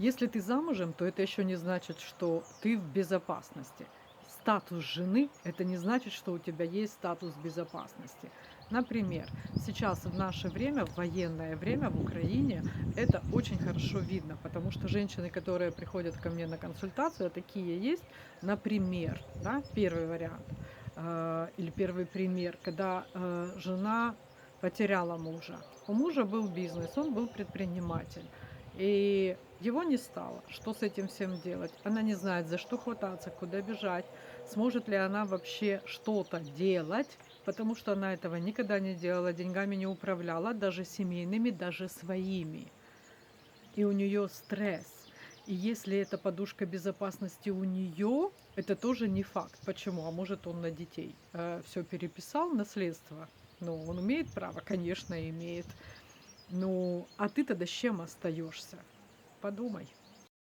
Если ты замужем, то это еще не значит, что ты в безопасности. Статус жены — это не значит, что у тебя есть статус безопасности. Например, сейчас в наше время, в военное время в Украине, это очень хорошо видно, потому что женщины, которые приходят ко мне на консультацию, а такие есть, например, да, первый вариант, или первый пример, когда, жена потеряла мужа. У мужа был бизнес, он был предприниматель. И его не стало. Что с этим всем делать? Она не знает, за что хвататься, куда бежать, сможет ли она вообще что-то делать, потому что она этого никогда не делала, деньгами не управляла, даже семейными, даже своими. И у нее стресс. И если эта подушка безопасности у нее, это тоже не факт. Почему? А может, он на детей все переписал, наследство? Ну, он имеет право, конечно, имеет. Ну, а ты тогда с чем остаешься? Подумай.